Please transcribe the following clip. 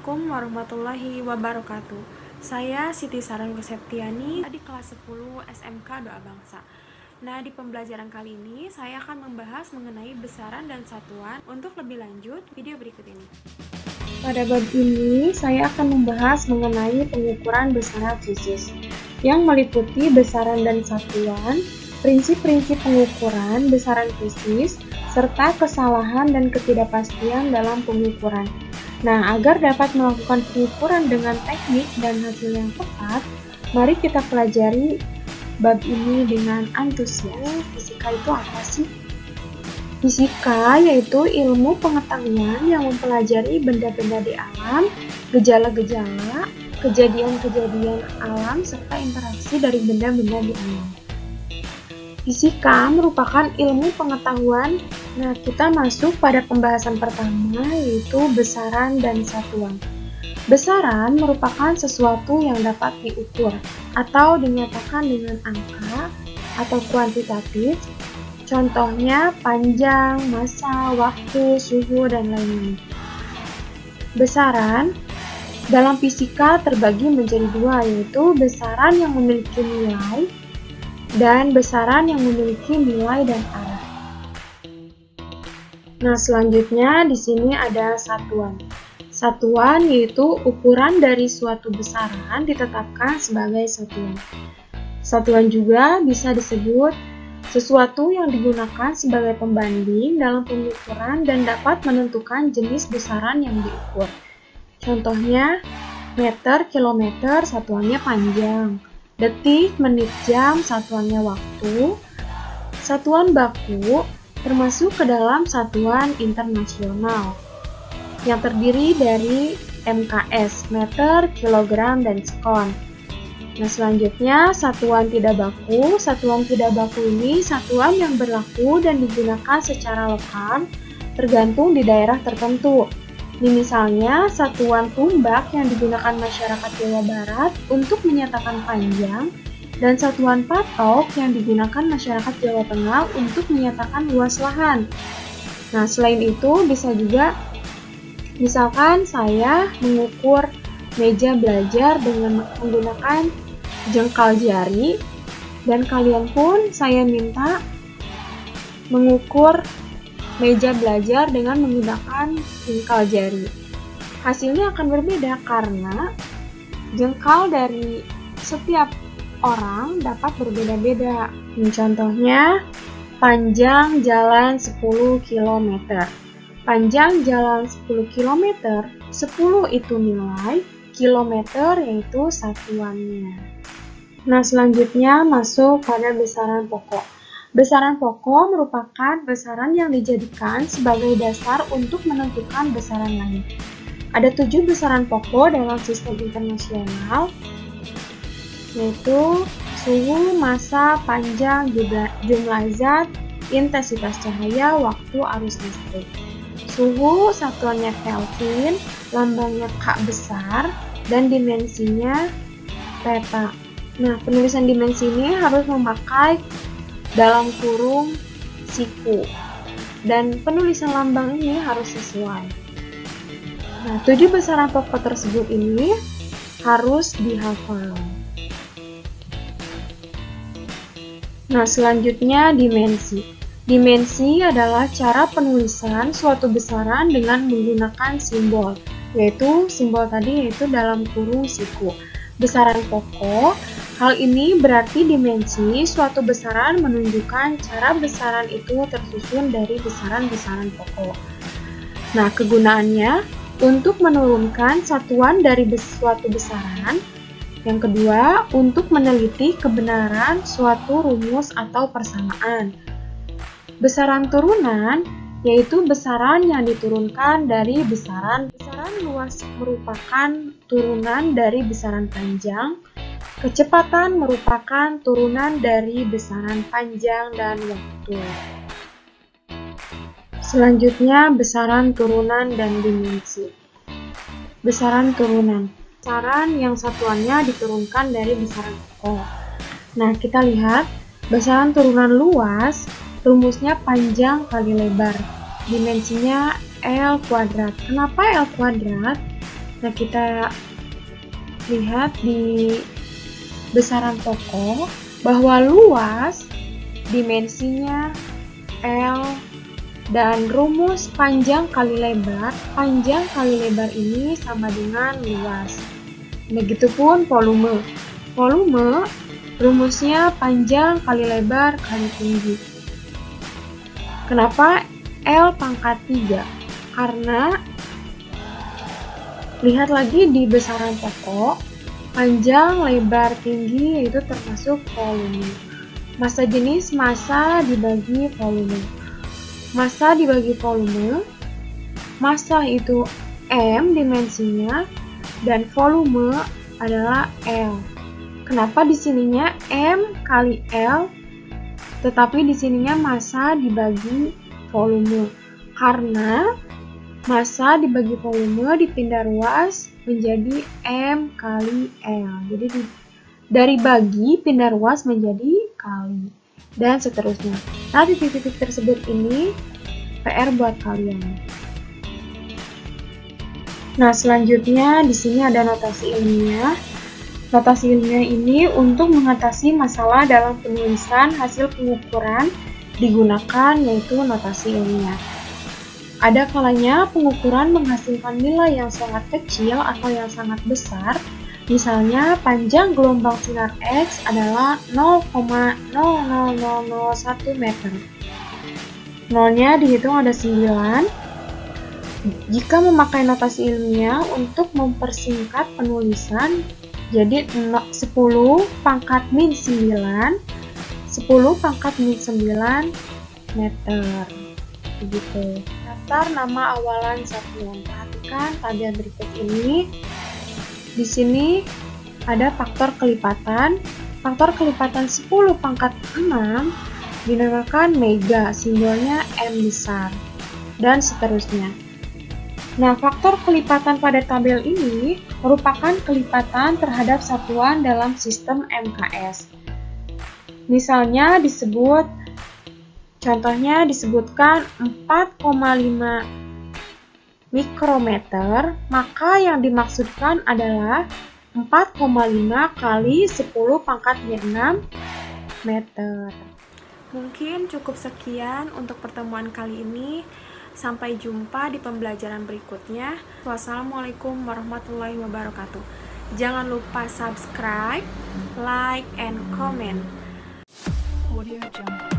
Assalamualaikum warahmatullahi wabarakatuh. Saya Siti Saran Septiani di kelas 10 SMK Doa Bangsa. Nah, di pembelajaran kali ini saya akan membahas mengenai besaran dan satuan. Untuk lebih lanjut, video berikut ini. Pada bab ini, saya akan membahas mengenai pengukuran besaran fisis yang meliputi besaran dan satuan, prinsip-prinsip pengukuran besaran fisis, serta kesalahan dan ketidakpastian dalam pengukuran. Nah, agar dapat melakukan pengukuran dengan teknik dan hasil yang tepat, mari kita pelajari bab ini dengan antusias. Fisika itu apa sih? Fisika yaitu ilmu pengetahuan yang mempelajari benda-benda di alam, gejala-gejala, kejadian-kejadian alam, serta interaksi dari benda-benda di alam. Fisika merupakan ilmu pengetahuan. Nah, kita masuk pada pembahasan pertama, yaitu besaran dan satuan. Besaran merupakan sesuatu yang dapat diukur atau dinyatakan dengan angka atau kuantitatif. Contohnya panjang, massa, waktu, suhu, dan lain-lain. Besaran dalam fisika terbagi menjadi dua, yaitu besaran yang memiliki nilai dan besaran yang memiliki nilai dan arah. Nah, selanjutnya di sini ada satuan. Satuan yaitu ukuran dari suatu besaran ditetapkan sebagai satuan. Satuan juga bisa disebut sesuatu yang digunakan sebagai pembanding dalam pengukuran dan dapat menentukan jenis besaran yang diukur. Contohnya, meter, kilometer, satuannya panjang. Detik, menit, jam, satuannya waktu. Satuan baku termasuk ke dalam satuan internasional yang terdiri dari MKS, meter, kilogram, dan sekon. Nah, selanjutnya satuan tidak baku. Satuan tidak baku ini satuan yang berlaku dan digunakan secara lokal tergantung di daerah tertentu. Ini misalnya satuan tumbak yang digunakan masyarakat Jawa Barat untuk menyatakan panjang dan satuan patok yang digunakan masyarakat Jawa Tengah untuk menyatakan luas lahan. Nah, selain itu bisa juga misalkan saya mengukur meja belajar dengan menggunakan jengkal jari dan kalian pun saya minta mengukur meja belajar dengan menggunakan jengkal jari. Hasilnya akan berbeda karena jengkal dari setiap orang dapat berbeda-beda. Contohnya, panjang jalan 10 km. Panjang jalan 10 km, 10 itu nilai, kilometer yaitu satuannya. Nah, selanjutnya masuk pada besaran pokok. Besaran pokok merupakan besaran yang dijadikan sebagai dasar untuk menentukan besaran lain. Ada 7 besaran pokok dalam sistem internasional, yaitu suhu, massa, panjang, jumlah zat, intensitas cahaya, waktu, arus listrik. Suhu satuannya Kelvin, lambangnya K besar, dan dimensinya peta. Nah, penulisan dimensi ini harus memakai dalam kurung siku, dan penulisan lambang ini harus sesuai. Nah, 7 besaran pokok tersebut ini harus dihafal. Nah, selanjutnya dimensi. Dimensi adalah cara penulisan suatu besaran dengan menggunakan simbol, yaitu simbol tadi yaitu dalam kurung siku. Besaran pokok, hal ini berarti dimensi suatu besaran menunjukkan cara besaran itu tersusun dari besaran-besaran pokok. Nah, kegunaannya untuk menurunkan satuan dari suatu besaran. Yang kedua, untuk meneliti kebenaran suatu rumus atau persamaan. Besaran turunan yaitu besaran yang diturunkan dari besaran. Besaran luas merupakan turunan dari besaran panjang. Kecepatan merupakan turunan dari besaran panjang dan waktu. Selanjutnya, besaran turunan dan dimensi. Besaran turunan. Besaran yang satuannya diturunkan dari besaran pokok. Nah, kita lihat besaran turunan luas, rumusnya panjang kali lebar. Dimensinya L kuadrat. Kenapa L kuadrat? Nah, kita lihat di besaran pokok bahwa luas, dimensinya, L, dan rumus panjang kali lebar. Panjang kali lebar ini sama dengan luas. Begitupun volume. Volume rumusnya panjang kali lebar kali tinggi. Kenapa L pangkat 3? Karena lihat lagi di besaran pokok, panjang, lebar, tinggi yaitu termasuk volume. Massa jenis massa dibagi volume. Massa dibagi volume, massa itu M dimensinya dan volume adalah L. Kenapa di sininya M kali L, tetapi di sininya massa dibagi volume? Karena massa dibagi volume dipindah ruas menjadi M kali L. Jadi dari bagi pindah ruas menjadi kali dan seterusnya. Nah, titik-titik tersebut ini PR buat kalian. Nah, selanjutnya di sini ada notasi ilmiah. Notasi ilmiah ini untuk mengatasi masalah dalam penulisan hasil pengukuran digunakan, yaitu notasi ilmiah. Ada kalanya pengukuran menghasilkan nilai yang sangat kecil atau yang sangat besar. Misalnya, panjang gelombang sinar X adalah 0,00001 meter. Nolnya dihitung ada 9. Jika memakai notasi ilmiah untuk mempersingkat penulisan, jadi 10 pangkat min 9, 10 pangkat min 9 meter. Begitu. Daftar nama awalan satuan. Perhatikan tabel berikut ini. Di sini ada faktor kelipatan. Faktor kelipatan 10 pangkat 6 dinamakan mega, simbolnya M besar, dan seterusnya. Nah, faktor kelipatan pada tabel ini merupakan kelipatan terhadap satuan dalam sistem MKS. Misalnya contohnya disebutkan 4,5 mikrometer, maka yang dimaksudkan adalah 4,5 kali 10 pangkat 6 meter. Mungkin cukup sekian untuk pertemuan kali ini. Sampai jumpa di pembelajaran berikutnya. Wassalamualaikum warahmatullahi wabarakatuh. Jangan lupa subscribe, like, and comment. Audio Jungle.